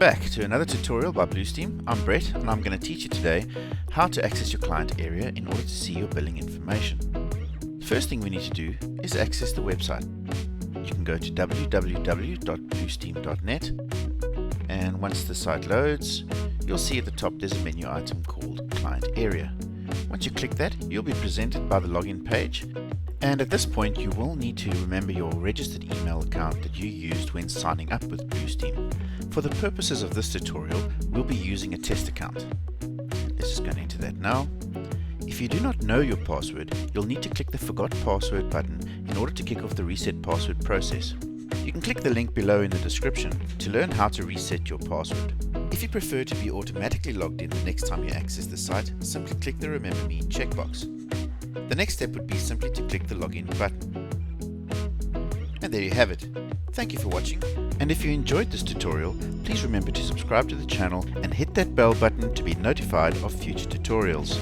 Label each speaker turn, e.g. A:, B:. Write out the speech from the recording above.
A: back to another tutorial by BlueSteam. I'm Brett and I'm going to teach you today how to access your client area in order to see your billing information. The first thing we need to do is access the website. You can go to www.bluesteam.net, and once the site loads, you'll see at the top there's a menu item called Client Area. Once you click that, you'll be presented by the login page, and at this point you will need to remember your registered email account that you used when signing up with BlueSteam. For the purposes of this tutorial, we'll be using a test account. Let's just go into that now. If you do not know your password, you'll need to click the Forgot Password button in order to kick off the reset password process. You can click the link below in the description to learn how to reset your password. If you prefer to be automatically logged in the next time you access the site, simply click the Remember Me checkbox. The next step would be simply to click the Login button. And there you have it. Thank you for watching, and if you enjoyed this tutorial, please remember to subscribe to the channel and hit that bell button to be notified of future tutorials.